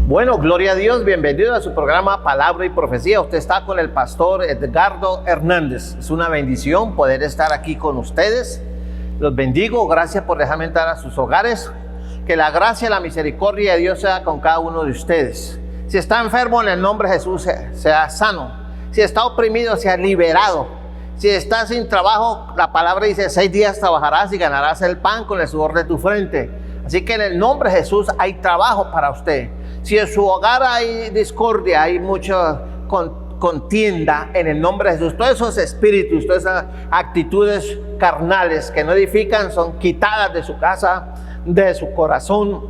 Bueno, gloria a Dios, bienvenido a su programa Palabra y Profecía. Usted está con el pastor Edgardo Hernández. Es una bendición poder estar aquí con ustedes. Los bendigo, gracias por dejarme entrar a sus hogares. Que la gracia y la misericordia de Dios sea con cada uno de ustedes. Si está enfermo, en el nombre de Jesús, sea sano. Si está oprimido, sea liberado. Si está sin trabajo, la palabra dice, 6 días trabajarás y ganarás el pan con el sudor de tu frente. Así que en el nombre de Jesús hay trabajo para usted. Si en su hogar hay discordia, hay mucha contienda, en el nombre de Jesús, todos esos espíritus, todas esas actitudes carnales que no edifican son quitadas de su casa, de su corazón.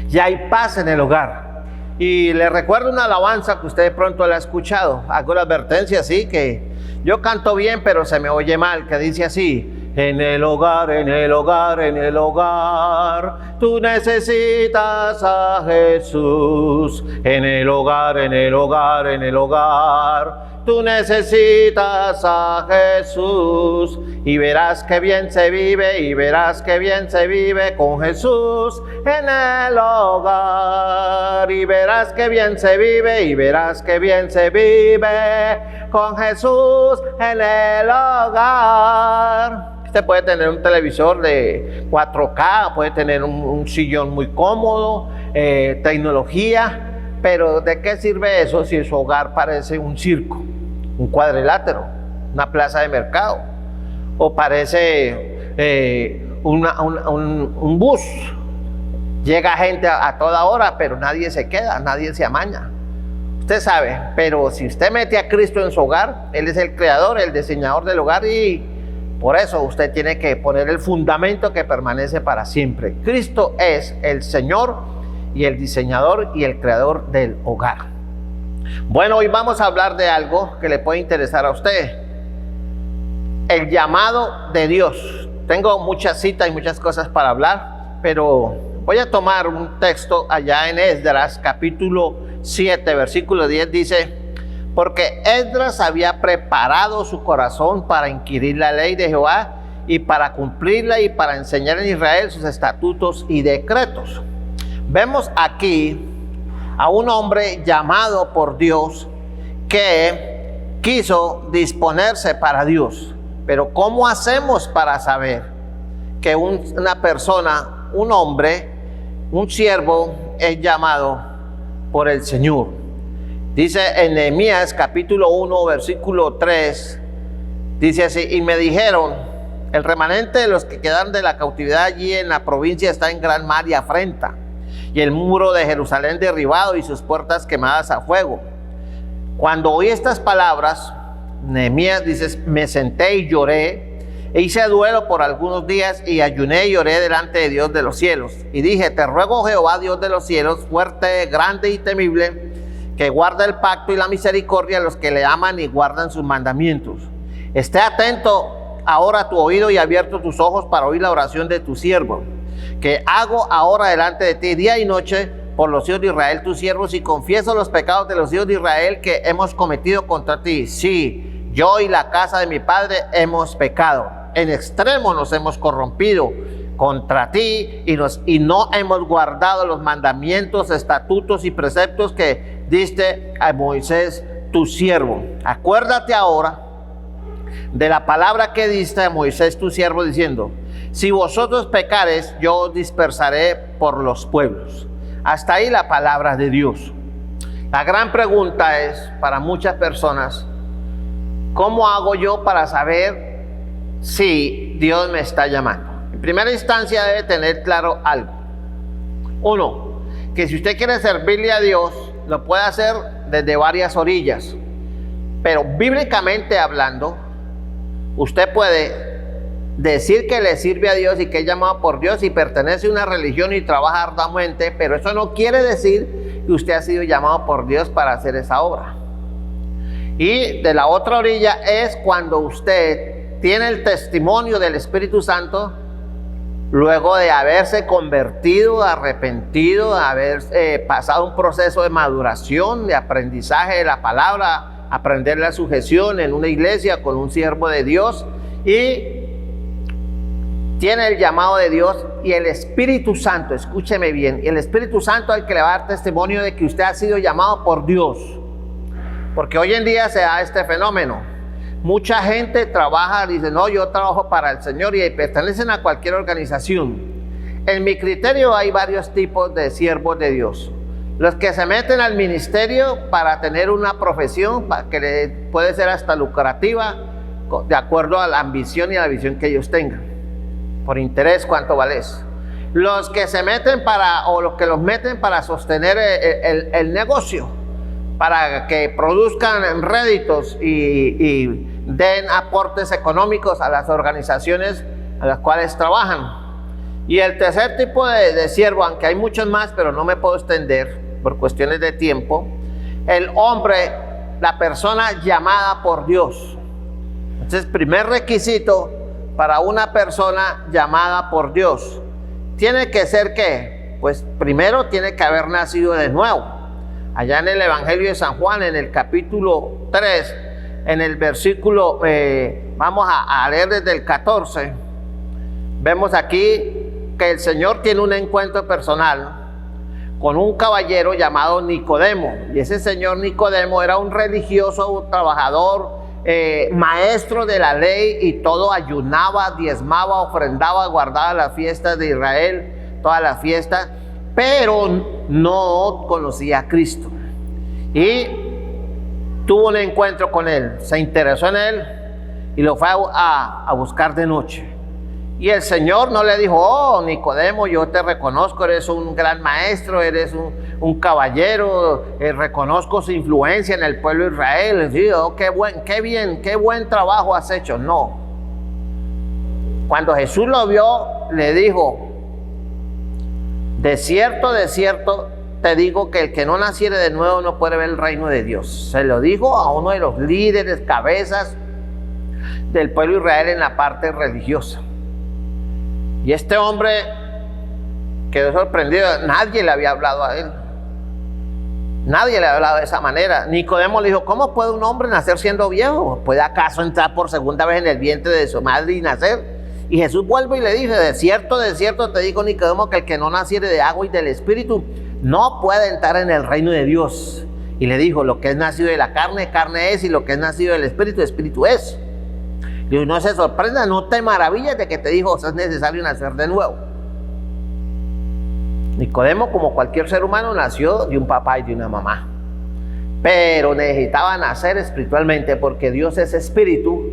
Ya hay paz en el hogar. Y le recuerdo una alabanza que usted de pronto la ha escuchado. Hago la advertencia así, que yo canto bien, pero se me oye mal, que dice así: en el hogar, en el hogar, en el hogar, tú necesitas a Jesús. En el hogar, en el hogar, en el hogar, tú necesitas a Jesús. Y verás que bien se vive, y verás que bien se vive con Jesús en el hogar. Y verás que bien se vive, y verás que bien se vive con Jesús en el hogar. Usted puede tener un televisor de 4K, puede tener un sillón muy cómodo, tecnología, pero ¿de qué sirve eso si su hogar parece un circo, un cuadrilátero, una plaza de mercado? O parece un bus. Llega gente a toda hora, pero nadie se queda, nadie se amaña. Usted sabe, pero si usted mete a Cristo en su hogar, Él es el creador, el diseñador del hogar, y por eso usted tiene que poner el fundamento que permanece para siempre. Cristo es el Señor y el diseñador y el creador del hogar. Bueno, hoy vamos a hablar de algo que le puede interesar a usted. El llamado de Dios. Tengo muchas citas y muchas cosas para hablar, pero voy a tomar un texto allá en Esdras, capítulo 7, versículo 10, dice: porque Esdras había preparado su corazón para inquirir la ley de Jehová y para cumplirla y para enseñar en Israel sus estatutos y decretos. Vemos aquí a un hombre llamado por Dios que quiso disponerse para Dios. Pero ¿cómo hacemos para saber que una persona, un hombre, un siervo es llamado por el Señor? Dice en Nehemías capítulo 1 versículo 3, dice así: y me dijeron, el remanente de los que quedaron de la cautividad allí en la provincia está en gran mal y afrenta, y el muro de Jerusalén derribado y sus puertas quemadas a fuego. Cuando oí estas palabras, Nehemías dice: me senté y lloré, e hice duelo por algunos días, y ayuné y lloré delante de Dios de los cielos. Y dije: te ruego, Jehová, Dios de los cielos, fuerte, grande y temible, que guarda el pacto y la misericordia a los que le aman y guardan sus mandamientos. Esté atento ahora tu oído y abierto tus ojos para oír la oración de tu siervo, que hago ahora delante de ti día y noche por los hijos de Israel, tus siervos, y confieso los pecados de los hijos de Israel que hemos cometido contra ti. Sí, yo y la casa de mi padre hemos pecado. En extremo nos hemos corrompido contra ti y no hemos guardado los mandamientos, estatutos y preceptos que diste a Moisés tu siervo. Acuérdate ahora de la palabra que diste a Moisés tu siervo, diciendo: si vosotros pecares, yo os dispersaré por los pueblos. Hasta ahí la palabra de Dios. La gran pregunta es para muchas personas: ¿cómo hago yo para saber si Dios me está llamando? En primera instancia debe tener claro algo. Uno, que si usted quiere servirle a Dios, lo puede hacer desde varias orillas. Pero bíblicamente hablando, usted puede decir que le sirve a Dios y que es llamado por Dios y pertenece a una religión y trabaja arduamente, pero eso no quiere decir que usted ha sido llamado por Dios para hacer esa obra. Y de la otra orilla es cuando usted tiene el testimonio del Espíritu Santo, luego de haberse convertido, arrepentido, de haber pasado un proceso de maduración, de aprendizaje de la palabra, aprender la sujeción en una iglesia con un siervo de Dios, y tiene el llamado de Dios y el Espíritu Santo, escúcheme bien, el Espíritu Santo es el que le va a dar testimonio de que usted ha sido llamado por Dios. Porque hoy en día se da este fenómeno. Mucha gente trabaja, dice, no, yo trabajo para el Señor, y pertenecen a cualquier organización. En mi criterio hay varios tipos de siervos de Dios. Los que se meten al ministerio para tener una profesión que puede ser hasta lucrativa, de acuerdo a la ambición y a la visión que ellos tengan. Por interés, ¿cuánto vales? Los que se meten los que los meten para sostener el negocio, para que produzcan réditos y den aportes económicos a las organizaciones a las cuales trabajan. Y el tercer tipo de siervo, aunque hay muchos más, pero no me puedo extender por cuestiones de tiempo, el hombre, la persona llamada por Dios. Entonces, primer requisito para una persona llamada por Dios, tiene que ser ¿qué? Pues primero tiene que haber nacido de nuevo. Allá en el Evangelio de San Juan, en el capítulo 3, en el versículo, vamos a leer desde el 14, vemos aquí que el Señor tiene un encuentro personal con un caballero llamado Nicodemo. Y ese señor Nicodemo era un religioso, un trabajador, maestro de la ley, y todo ayunaba, diezmaba, ofrendaba, guardaba las fiestas de Israel, todas las fiestas, pero no conocía a Cristo. Y tuvo un encuentro con él, se interesó en él y lo fue a buscar de noche. Y el Señor no le dijo, oh, Nicodemo, yo te reconozco, eres un gran maestro, eres un caballero, reconozco su influencia en el pueblo de Israel. Sí, oh, qué buen trabajo has hecho. No. Cuando Jesús lo vio, le dijo, de cierto, te digo que el que no naciere de nuevo no puede ver el reino de Dios. Se lo dijo a uno de los líderes, cabezas del pueblo de Israel en la parte religiosa. Y este hombre quedó sorprendido. Nadie le había hablado a él. Nadie le había hablado de esa manera. Nicodemo le dijo, ¿cómo puede un hombre nacer siendo viejo? ¿Puede acaso entrar por segunda vez en el vientre de su madre y nacer? Y Jesús vuelve y le dice, de cierto, te digo, Nicodemo, que el que no naciere de agua y del Espíritu no puede entrar en el reino de Dios. Y le dijo, lo que es nacido de la carne, carne es, y lo que es nacido del Espíritu, Espíritu es. Y no se sorprenda, no te maravilles de que te dijo, es necesario nacer de nuevo. Nicodemo, como cualquier ser humano, nació de un papá y de una mamá, pero necesitaba nacer espiritualmente, porque Dios es espíritu.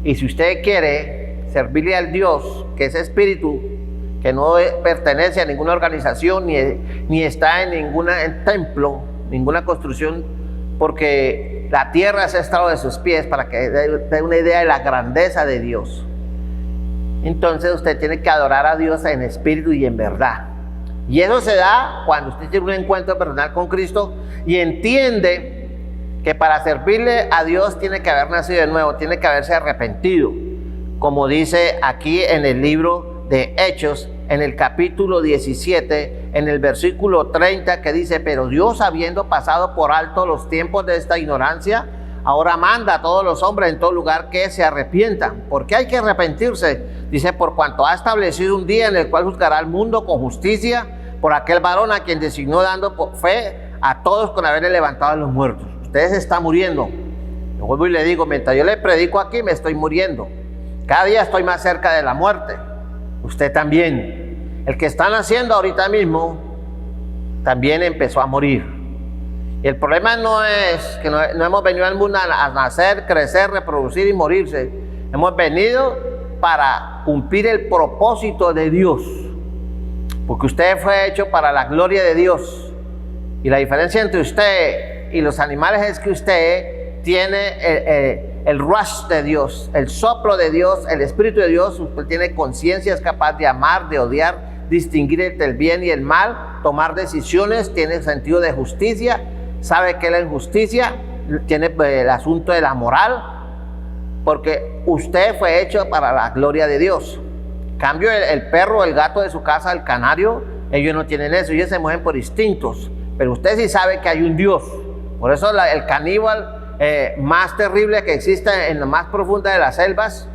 Y si usted quiere servirle al Dios que es espíritu, que no pertenece a ninguna organización ni está en ningún templo, ninguna construcción, porque la tierra es estrado de sus pies, para que dé una idea de la grandeza de Dios. Entonces usted tiene que adorar a Dios en espíritu y en verdad. Y eso se da cuando usted tiene un encuentro personal con Cristo y entiende que para servirle a Dios tiene que haber nacido de nuevo, tiene que haberse arrepentido. Como dice aquí en el libro de Hechos, en el capítulo 17, en el versículo 30, que dice, pero Dios, habiendo pasado por alto los tiempos de esta ignorancia, ahora manda a todos los hombres en todo lugar que se arrepientan. ¿Por qué hay que arrepentirse? Dice, por cuanto ha establecido un día en el cual juzgará al mundo con justicia por aquel varón a quien designó, dando por fe a todos con haberle levantado a los muertos. Usted se está muriendo. Yo vuelvo y le digo, mientras yo le predico aquí, me estoy muriendo. Cada día estoy más cerca de la muerte. Usted también. El que está naciendo ahorita mismo también empezó a morir. Y el problema no es que no hemos venido al mundo a nacer, crecer, reproducir y morirse. Hemos venido para cumplir el propósito de Dios, porque usted fue hecho para la gloria de Dios. Y la diferencia entre usted y los animales es que usted tiene el rush de Dios, el soplo de Dios, el Espíritu de Dios. Usted tiene conciencia, es capaz de amar, de odiar, distinguir entre el bien y el mal, tomar decisiones, tiene sentido de justicia, sabe que la injusticia, tiene el asunto de la moral, porque usted fue hecho para la gloria de Dios. En cambio, el perro, el gato de su casa, el canario, ellos no tienen eso, ellos se mueven por instintos, pero usted sí sabe que hay un Dios. Por eso el caníbal más terrible que existe en la más profunda de las selvas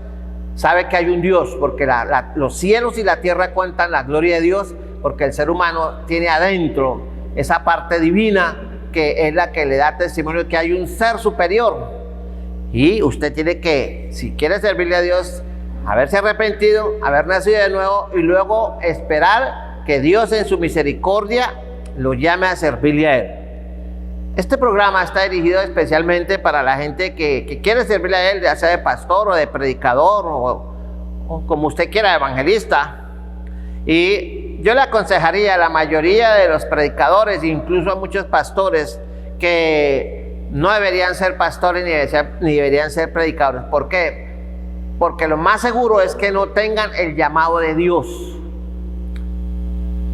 sabe que hay un Dios, porque los cielos y la tierra cuentan la gloria de Dios, porque el ser humano tiene adentro esa parte divina que es la que le da testimonio de que hay un ser superior. Y usted tiene que, si quiere servirle a Dios, haberse arrepentido, haber nacido de nuevo y luego esperar que Dios en su misericordia lo llame a servirle a Él. Este programa está dirigido especialmente para la gente que quiere servirle a Él, ya sea de pastor o de predicador o como usted quiera, evangelista. Y yo le aconsejaría a la mayoría de los predicadores, incluso a muchos pastores, que no deberían ser pastores ni deberían ser predicadores. ¿Por qué? Porque lo más seguro es que no tengan el llamado de Dios.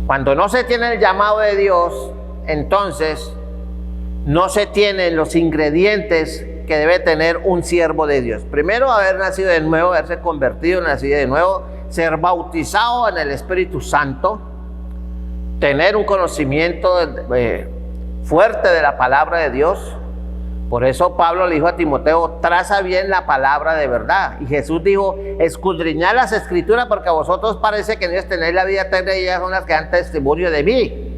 Cuando no se tiene el llamado de Dios, entonces no se tienen los ingredientes que debe tener un siervo de Dios. Primero, haber nacido de nuevo, haberse convertido, nacido de nuevo, ser bautizado en el Espíritu Santo, tener un conocimiento fuerte de la palabra de Dios. Por eso Pablo le dijo a Timoteo, traza bien la palabra de verdad. Y Jesús dijo, escudriñad las escrituras porque a vosotros parece que no tenéis la vida eterna y ellas son las que dan testimonio de mí.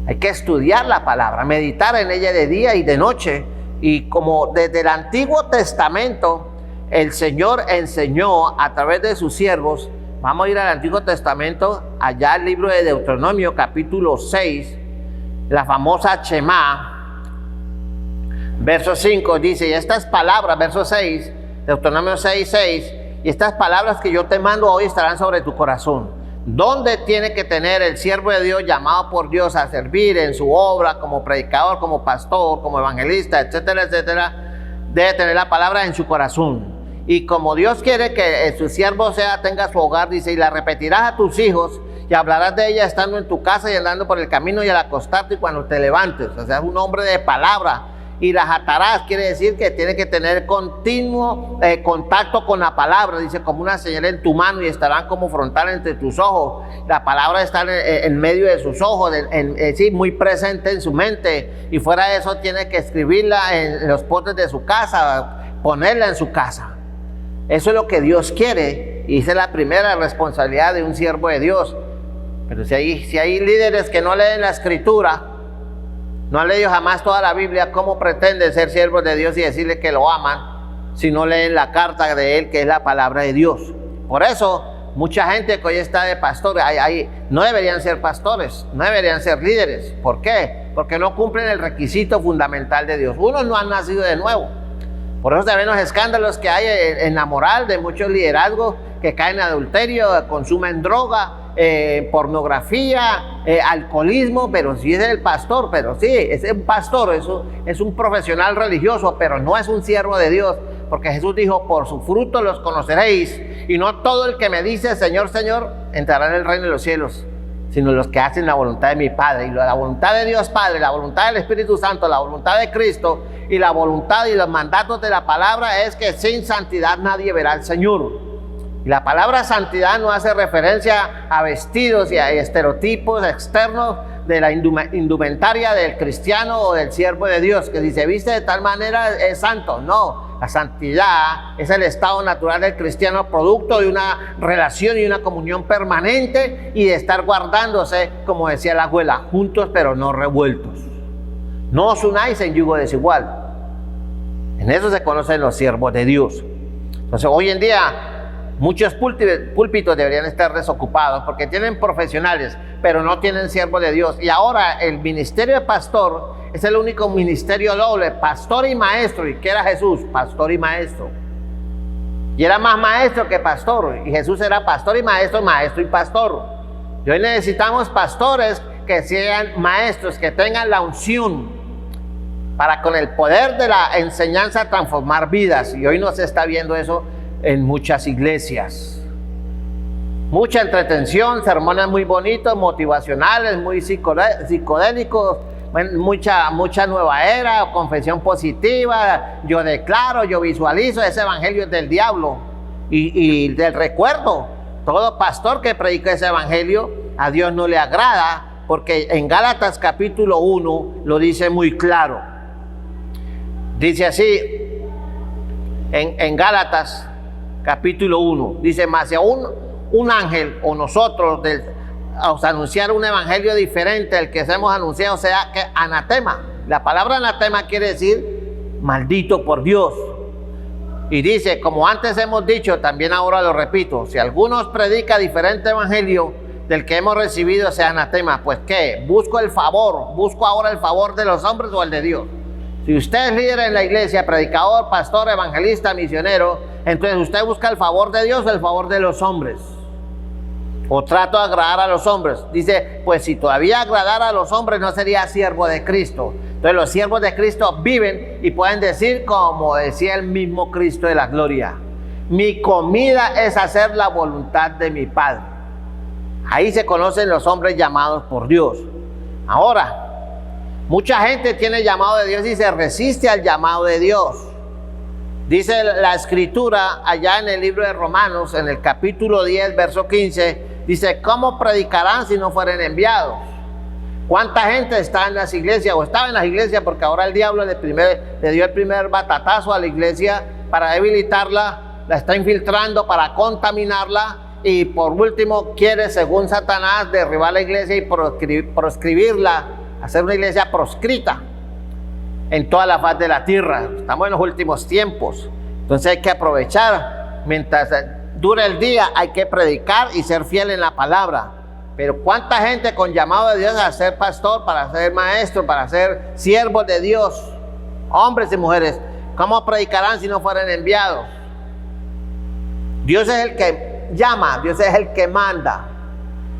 Hay que estudiar la palabra, meditar en ella de día y de noche. Y como desde el Antiguo Testamento el Señor enseñó a través de sus siervos, vamos a ir al Antiguo Testamento, allá al libro de Deuteronomio capítulo 6, la famosa Shema. Verso 5 dice, y estas palabras, verso 6, Deuteronomio 6, y estas palabras que yo te mando hoy estarán sobre tu corazón. ¿Dónde tiene que tener el siervo de Dios llamado por Dios a servir en su obra como predicador, como pastor, como evangelista, etcétera, etcétera? Debe tener la palabra en su corazón. Y como Dios quiere que su siervo tenga su hogar, dice, y la repetirás a tus hijos y hablarás de ella estando en tu casa y andando por el camino y al acostarte y cuando te levantes. O sea, es un hombre de palabra. Y las atarás, quiere decir que tiene que tener continuo contacto con la palabra, dice, como una señal en tu mano y estarán como frontal entre tus ojos. La palabra está en medio de sus ojos, sí, muy presente en su mente. Y fuera de eso tiene que escribirla en los postes de su casa, ponerla en su casa. Eso es lo que Dios quiere y esa es la primera responsabilidad de un siervo de Dios. Pero si hay líderes que no leen la escritura, no han leído jamás toda la Biblia, ¿cómo pretenden ser siervos de Dios y decirle que lo aman si no leen la carta de Él, que es la palabra de Dios? Por eso, mucha gente que hoy está de pastor, no deberían ser pastores, no deberían ser líderes. ¿Por qué? Porque no cumplen el requisito fundamental de Dios. Unos no han nacido de nuevo. Por eso se ven los escándalos que hay en la moral de muchos liderazgos que caen en adulterio, consumen droga, pornografía, alcoholismo. Pero sí es el pastor, pero sí, es un pastor, eso es un profesional religioso, pero no es un siervo de Dios, porque Jesús dijo, por su fruto los conoceréis, y no todo el que me dice Señor, Señor, entrará en el reino de los cielos, sino los que hacen la voluntad de mi Padre. Y la voluntad de Dios Padre, la voluntad del Espíritu Santo, la voluntad de Cristo y la voluntad y los mandatos de la palabra es que sin santidad nadie verá al Señor. Y la palabra santidad no hace referencia a vestidos y a estereotipos externos de la indumentaria del cristiano o del siervo de Dios, que si se viste de tal manera es santo. No, la santidad es el estado natural del cristiano, producto de una relación y una comunión permanente y de estar guardándose, como decía la abuela, juntos pero no revueltos. No os unáis en yugo desigual. En eso se conocen los siervos de Dios. Entonces hoy en día muchos púlpitos deberían estar desocupados porque tienen profesionales, pero no tienen siervos de Dios. Y ahora el ministerio de pastor es el único ministerio doble, pastor y maestro. ¿Y qué era Jesús? Pastor y maestro. Y era más maestro que pastor. Y Jesús era pastor y maestro, maestro y pastor. Y hoy necesitamos pastores que sean maestros, que tengan la unción para con el poder de la enseñanza transformar vidas. Y hoy no se está viendo eso en muchas iglesias. Mucha entretención, sermones muy bonitos, motivacionales, muy psicodélicos, mucha nueva era, confesión positiva, yo declaro, yo visualizo. Ese evangelio es del diablo y del recuerdo. Todo pastor que predica ese evangelio a Dios no le agrada, porque en Gálatas capítulo 1 lo dice muy claro. Dice así en Gálatas capítulo 1. Dice, mas si aún un ángel o nosotros os anunciar un evangelio diferente al que hemos anunciado, sea que anatema. La palabra anatema quiere decir maldito por Dios. Y dice, como antes hemos dicho, también ahora lo repito, si alguno os predica diferente evangelio del que hemos recibido, sea anatema. Pues ¿qué? Busco ahora el favor de los hombres o el de Dios. Si usted es líder en la iglesia, predicador, pastor, evangelista, misionero, entonces usted busca el favor de Dios o el favor de los hombres. O trato de agradar a los hombres. Dice, pues si todavía agradara a los hombres, no sería siervo de Cristo. Entonces los siervos de Cristo viven y pueden decir, como decía el mismo Cristo de la gloria, mi comida es hacer la voluntad de mi Padre. Ahí se conocen los hombres llamados por Dios. Ahora, mucha gente tiene llamado de Dios y se resiste al llamado de Dios. Dice la escritura allá en el libro de Romanos, en el capítulo 10, verso 15, dice, ¿cómo predicarán si no fueren enviados? ¿Cuánta gente está en las iglesias o estaba en las iglesias? Porque ahora el diablo le dio el primer batatazo a la iglesia para debilitarla, la está infiltrando para contaminarla y por último quiere, según Satanás, derribar la iglesia y proscribirla, hacer una iglesia proscrita en toda la faz de la tierra. Estamos en los últimos tiempos, entonces hay que aprovechar mientras dure el día, hay que predicar y ser fiel en la palabra. Pero cuánta gente con llamado de Dios a ser pastor, para ser maestro, para ser siervos de Dios, hombres y mujeres, ¿cómo predicarán si no fueran enviados? Dios es el que llama, Dios es el que manda.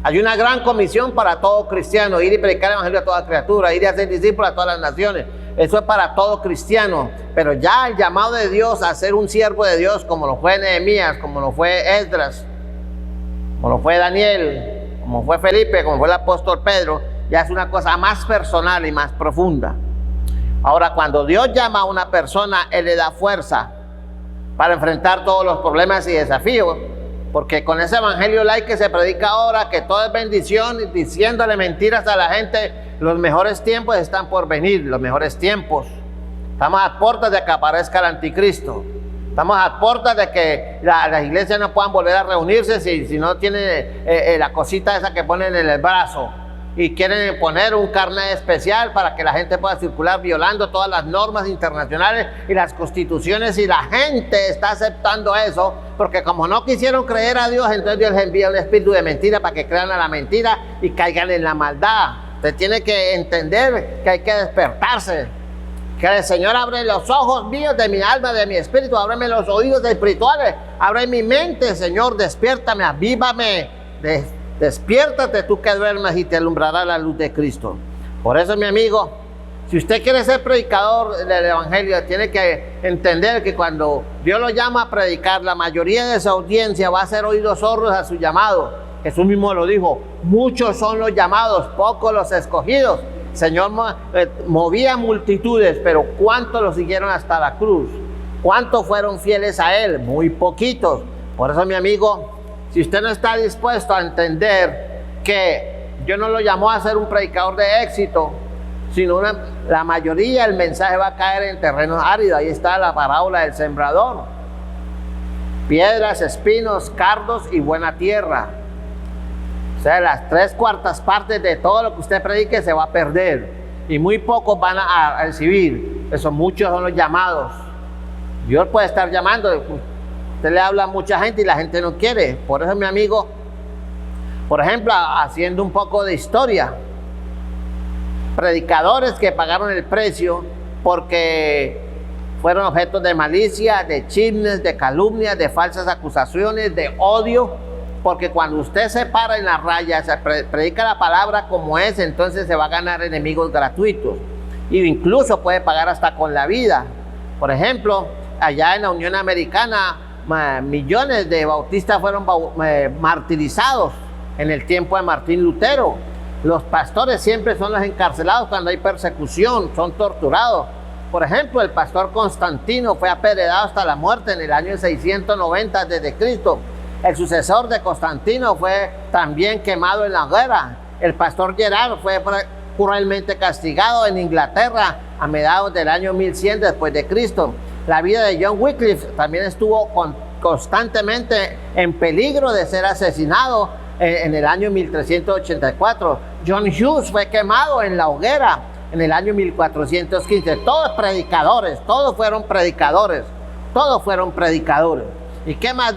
Hay una gran comisión para todo cristiano, ir y predicar el evangelio a toda criatura, ir y hacer discípulos a todas las naciones. Eso es para todo cristiano, pero ya el llamado de Dios a ser un siervo de Dios, como lo fue Nehemías, como lo fue Esdras, como lo fue Daniel, como fue Felipe, como fue el apóstol Pedro, ya es una cosa más personal y más profunda. Ahora, cuando Dios llama a una persona, Él le da fuerza para enfrentar todos los problemas y desafíos, porque con ese evangelio light que se predica ahora, que todo es bendición, diciéndole mentiras a la gente, los mejores tiempos están por venir, los mejores tiempos. Estamos a puertas de que aparezca el anticristo. Estamos a puertas de que las iglesias no puedan volver a reunirse si no tienen la cosita esa que ponen en el brazo. Y quieren poner un carnet especial para que la gente pueda circular violando todas las normas internacionales y las constituciones. Y la gente está aceptando eso, porque como no quisieron creer a Dios, entonces Dios les envía un espíritu de mentira para que crean a la mentira y caigan en la maldad. Usted tiene que entender que hay que despertarse. Que el Señor abre los ojos míos de mi alma, de mi espíritu, ábreme los oídos espirituales, abre mi mente, Señor, despiértame, avívame, despiértate tú que duermes y te alumbrará la luz de Cristo. Por eso, mi amigo, si usted quiere ser predicador del evangelio, tiene que entender que cuando Dios lo llama a predicar, la mayoría de su audiencia va a ser oídos sordos a su llamado. Jesús mismo lo dijo, muchos son los llamados, pocos los escogidos. Señor movía multitudes, pero ¿cuántos lo siguieron hasta la cruz? ¿Cuántos fueron fieles a Él? Muy poquitos. Por eso, mi amigo, si usted no está dispuesto a entender que Dios no lo llamó a ser un predicador de éxito, sino la mayoría del mensaje va a caer en terrenos áridos. Ahí está la parábola del sembrador. Piedras, espinos, cardos y buena tierra. O sea, las 3/4 partes de todo lo que usted predique se va a perder y muy pocos van a recibir. Eso, muchos son los llamados. Dios puede estar llamando, usted le habla a mucha gente y la gente no quiere. Por eso, mi amigo, por ejemplo, haciendo un poco de historia, predicadores que pagaron el precio porque fueron objetos de malicia, de chismes, de calumnias, de falsas acusaciones, de odio. Porque cuando usted se para en la raya, se predica la palabra como es, entonces se va a ganar enemigos gratuitos. Y incluso puede pagar hasta con la vida. Por ejemplo, allá en la Unión Americana, millones de bautistas fueron martirizados en el tiempo de Martín Lutero. Los pastores siempre son los encarcelados cuando hay persecución, son torturados. Por ejemplo, el pastor Constantino fue apedreado hasta la muerte en el año 690 a.C. El sucesor de Constantino fue también quemado en la guerra. El pastor Gerard fue cruelmente castigado en Inglaterra a mediados del año 1100 después de Cristo. La vida de John Wycliffe también estuvo constantemente en peligro de ser asesinado en el año 1384. John Hughes fue quemado en la hoguera en el año 1415. Todos predicadores, todos fueron predicadores. ¿Y qué más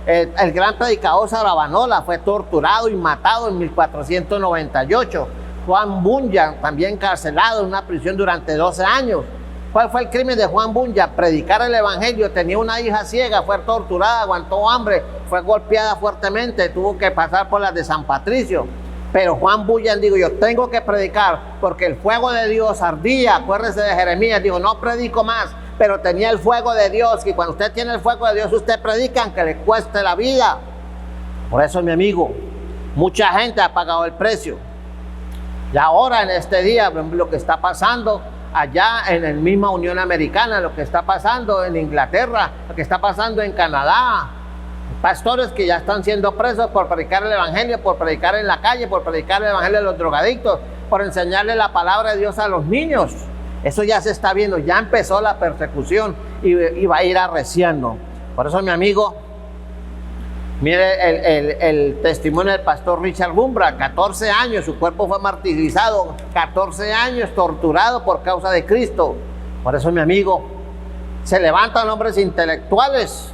el gran predicador Saravaniola fue torturado y matado en 1498. Juan Bunyan también encarcelado en una prisión durante 12 años. ¿Cuál fue el crimen de Juan Bunyan? Predicar el evangelio. Tenía una hija ciega, fue torturada, aguantó hambre, fue golpeada fuertemente, tuvo que pasar por las de San Patricio. Pero Juan Bunyan dijo, yo tengo que predicar porque el fuego de Dios ardía. Acuérdese de Jeremías, dijo, no predico más, pero tenía el fuego de Dios. Y cuando usted tiene el fuego de Dios, usted predica aunque le cueste la vida. Por eso, mi amigo, mucha gente ha pagado el precio. Y ahora en este día, lo que está pasando allá en la misma Unión Americana, lo que está pasando en Inglaterra, lo que está pasando en Canadá, pastores que ya están siendo presos por predicar el evangelio, por predicar en la calle, por predicar el evangelio a los drogadictos, por enseñarle la palabra de Dios a los niños. Eso ya se está viendo, ya empezó la persecución y va a ir arreciando. Por eso, mi amigo, mire el testimonio del pastor Richard Bumbra. 14 años, su cuerpo fue martirizado, 14 años torturado por causa de Cristo. Por eso, mi amigo, se levantan hombres intelectuales.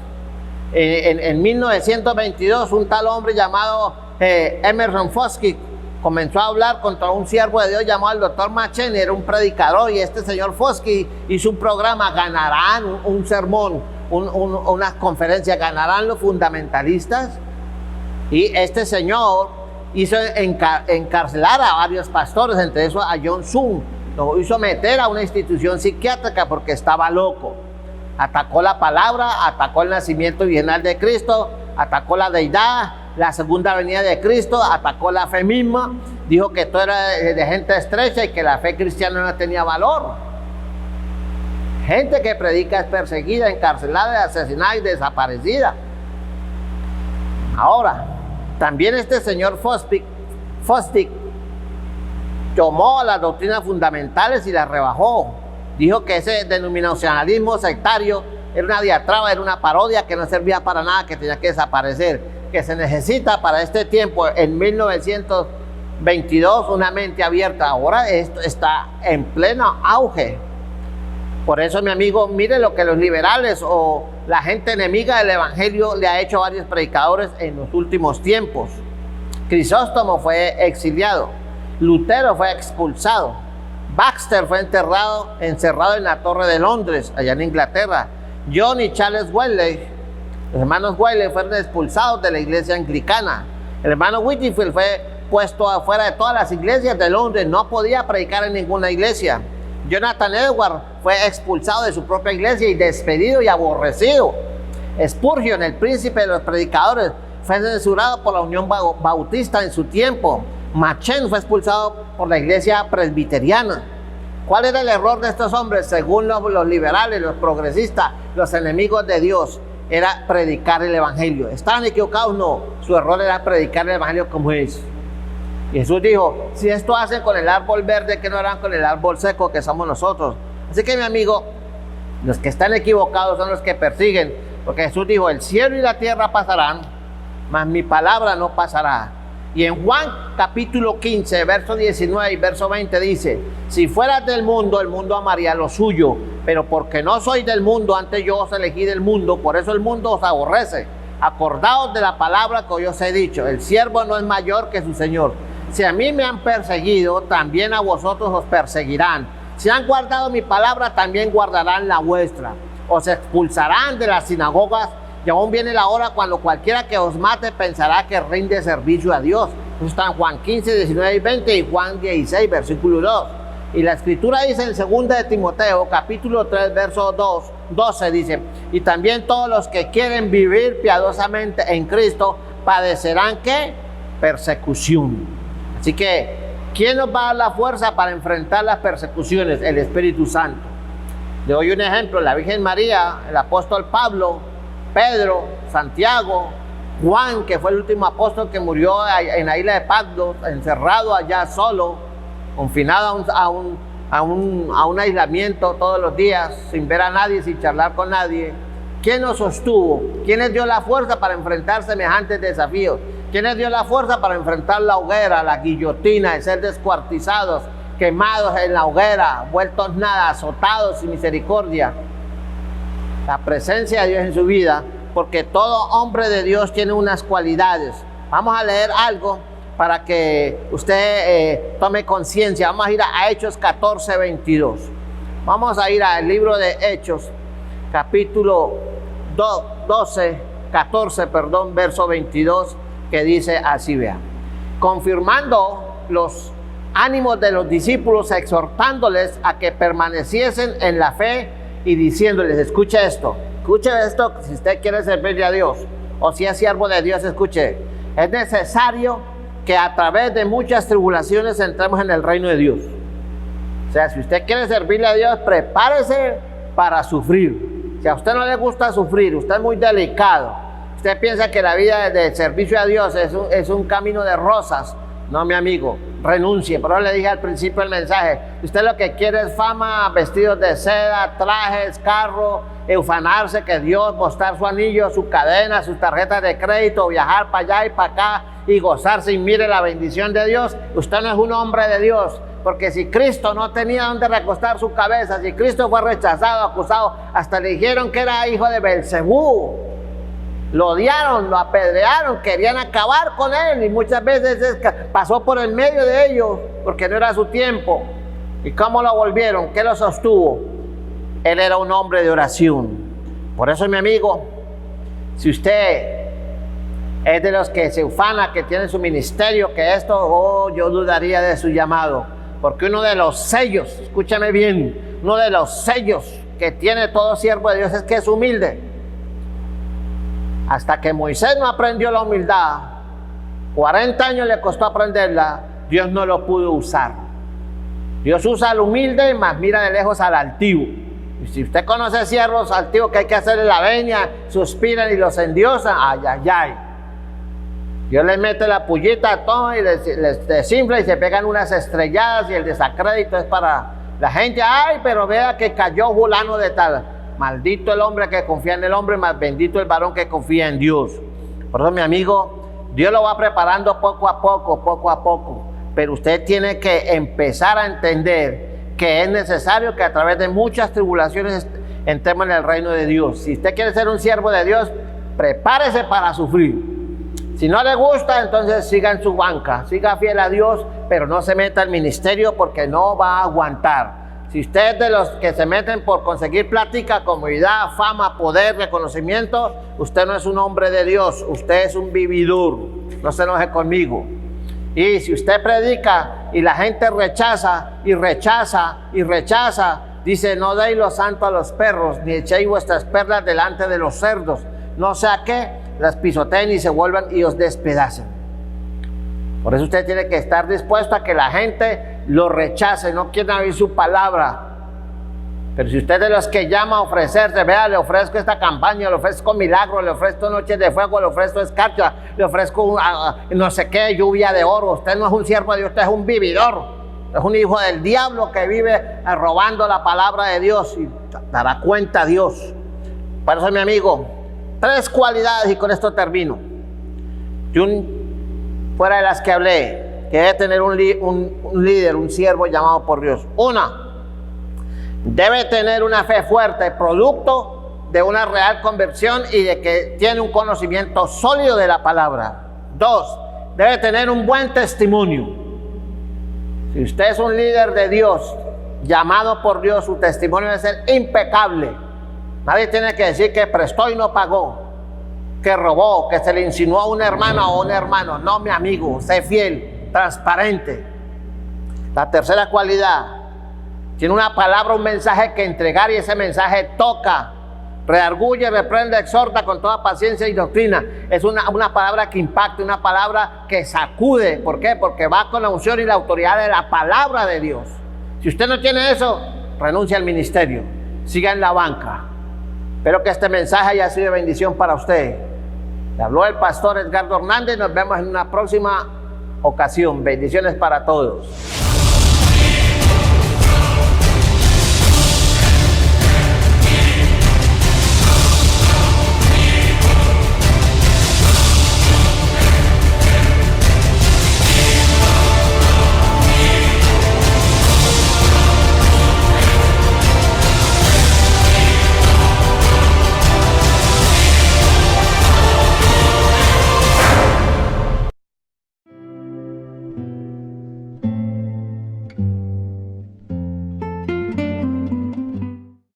En 1922, un tal hombre llamado Emerson Fosky comenzó a hablar contra un siervo de Dios llamado el doctor Machen. Era un predicador, y este señor Fosky hizo un programa, ganarán un sermón, una conferencia, ganarán los fundamentalistas. Y este señor hizo encarcelar a varios pastores, entre esos a John Sung. Lo hizo meter a una institución psiquiátrica porque estaba loco. Atacó la palabra, atacó el nacimiento virginal de Cristo, atacó la deidad, la segunda venida de Cristo, atacó la fe misma, dijo que todo era de gente estrecha y que la fe cristiana no tenía valor. Gente que predica es perseguida, encarcelada, asesinada y desaparecida. Ahora, también este señor Fosdick tomó las doctrinas fundamentales y las rebajó. Dijo que ese denominacionalismo sectario era una diatraba, era una parodia que no servía para nada, que tenía que desaparecer, que se necesita para este tiempo, en 1922, una mente abierta. Ahora esto está en pleno auge. Por eso, mi amigo, mire lo que los liberales o la gente enemiga del evangelio le ha hecho a varios predicadores en los últimos tiempos. Crisóstomo fue exiliado, Lutero fue expulsado, Baxter fue encerrado en la Torre de Londres, allá en Inglaterra. John y Charles Wesley, los hermanos Wesley, fueron expulsados de la iglesia anglicana. El hermano Whitefield fue puesto afuera de todas las iglesias de Londres, no podía predicar en ninguna iglesia. Jonathan Edwards fue expulsado de su propia iglesia y despedido y aborrecido. Spurgeon, el príncipe de los predicadores, fue censurado por la Unión Bautista en su tiempo. Machen fue expulsado por la iglesia presbiteriana. ¿Cuál era el error de estos hombres? Según los liberales, los progresistas, los enemigos de Dios, era predicar el evangelio. ¿Estaban equivocados? No. Su error era predicar el evangelio como es. Y Jesús dijo, si esto hacen con el árbol verde, ¿qué no harán con el árbol seco que somos nosotros? Así que, mi amigo, los que están equivocados son los que persiguen, porque Jesús dijo, el cielo y la tierra pasarán, mas mi palabra no pasará. Y en Juan capítulo 15, verso 19 y verso 20 dice, si fueras del mundo, el mundo amaría lo suyo, pero porque no soy del mundo, antes yo os elegí del mundo, por eso el mundo os aborrece. Acordaos de la palabra que hoy os he dicho, el siervo no es mayor que su señor. Si a mí me han perseguido, también a vosotros os perseguirán. Si han guardado mi palabra, también guardarán la vuestra. Os expulsarán de las sinagogas, y aún viene la hora cuando cualquiera que os mate pensará que rinde servicio a Dios. Eso está en Juan 15, 19 y 20 y Juan 16, versículo 2. Y la escritura dice en 2 de Timoteo, capítulo 3, verso 12, dice, y también todos los que quieren vivir piadosamente en Cristo padecerán, ¿qué? Persecución. Así que, ¿quién nos va a dar la fuerza para enfrentar las persecuciones? El Espíritu Santo. Le doy un ejemplo, la Virgen María, el apóstol Pablo, Pedro, Santiago, Juan, que fue el último apóstol que murió en la isla de Patmos, encerrado allá solo, confinado a un aislamiento todos los días, sin ver a nadie, sin charlar con nadie. ¿Quién nos sostuvo? ¿Quién les dio la fuerza para enfrentar semejantes desafíos? ¿Quién les dio la fuerza para enfrentar la hoguera, la guillotina, el ser descuartizados, quemados en la hoguera, vueltos nada, azotados sin misericordia? La presencia de Dios en su vida, porque todo hombre de Dios tiene unas cualidades. Vamos a leer algo para que usted tome conciencia. Vamos a ir a Hechos 14, 22. Vamos a ir al libro de Hechos, capítulo 14, verso 22, que dice así, vean. Confirmando los ánimos de los discípulos, exhortándoles a que permaneciesen en la fe y diciéndoles, escuche esto, si usted quiere servirle a Dios, o si es siervo de Dios, escuche, es necesario que a través de muchas tribulaciones entremos en el reino de Dios. O sea, si usted quiere servirle a Dios, prepárese para sufrir. Si a usted no le gusta sufrir, usted es muy delicado, usted piensa que la vida de servicio a Dios es un camino de rosas, no, mi amigo, renuncie. Por eso le dije al principio del mensaje, usted lo que quiere es fama, vestidos de seda, trajes, carro, ufanarse que Dios, mostrar su anillo, su cadena, sus tarjetas de crédito, viajar para allá y para acá y gozarse y mire la bendición de Dios. Usted no es un hombre de Dios, porque si Cristo no tenía donde recostar su cabeza, si Cristo fue rechazado, acusado, hasta le dijeron que era hijo de Belcebú, lo odiaron, lo apedrearon, querían acabar con él, y muchas veces pasó por el medio de ellos porque no era su tiempo. ¿Y cómo lo volvieron? ¿Qué lo sostuvo? Él era un hombre de oración. Por eso, mi amigo, si usted es de los que se ufana, que tiene su ministerio, que esto, yo dudaría de su llamado, porque uno de los sellos, escúchame bien, uno de los sellos que tiene todo siervo de Dios es que es humilde. Hasta que Moisés no aprendió la humildad, 40 años le costó aprenderla, Dios no lo pudo usar. Dios usa al humilde, más mira de lejos al altivo. Y si usted conoce siervos altivos que hay que hacerle la veña, suspiran y los endiosan, ay, ay, ay. Dios les mete la pullita a todo y les desinfla y se pegan unas estrelladas, y el desacrédito es para la gente. Ay, pero vea que cayó fulano de tal. Maldito el hombre que confía en el hombre, más bendito el varón que confía en Dios. Por eso, mi amigo, Dios lo va preparando poco a poco. Pero usted tiene que empezar a entender que es necesario que a través de muchas tribulaciones entremos en el reino de Dios. Si usted quiere ser un siervo de Dios, prepárese para sufrir. Si no le gusta, entonces siga en su banca, siga fiel a Dios, pero no se meta al ministerio porque no va a aguantar. Si usted es de los que se meten por conseguir plática, comodidad, fama, poder, reconocimiento, usted no es un hombre de Dios, usted es un vividor. No se enoje conmigo. Y si usted predica y la gente rechaza, dice, no deis lo santo a los perros, ni echéis vuestras perlas delante de los cerdos, no sea que las pisoteen y se vuelvan y os despedacen. Por eso usted tiene que estar dispuesto a que la gente lo rechace, no quieren oír su palabra. Pero si usted es de los que llama a ofrecerse, vea, le ofrezco esta campaña, le ofrezco milagro, le ofrezco noches de fuego, le ofrezco escarcha, le ofrezco no sé qué, lluvia de oro. Usted no es un siervo de Dios, usted es un vividor, es un hijo del diablo que vive robando la palabra de Dios, y dará cuenta a Dios. Por eso, mi amigo, 3 cualidades, y con esto termino, fuera de las que hablé, que debe tener un líder, un siervo llamado por Dios. 1, debe tener una fe fuerte, producto de una real conversión y de que tiene un conocimiento sólido de la palabra. 2, debe tener un buen testimonio. Si usted es un líder de Dios, llamado por Dios, su testimonio debe ser impecable. Nadie tiene que decir que prestó y no pagó, que robó, que se le insinuó a una hermana o un hermano. No, mi amigo, sé fiel, transparente. La tercera cualidad, tiene una palabra, un mensaje que entregar, y ese mensaje toca, redarguye, reprende, exhorta con toda paciencia y doctrina. Es una palabra que impacta, una palabra que sacude. ¿Por qué? Porque va con la unción y la autoridad de la palabra de Dios. Si usted no tiene eso, renuncia al ministerio, siga en la banca. Espero que este mensaje haya sido de bendición para usted. Le habló el pastor Edgardo Hernández. Nos vemos en una próxima ocasión. Bendiciones para todos.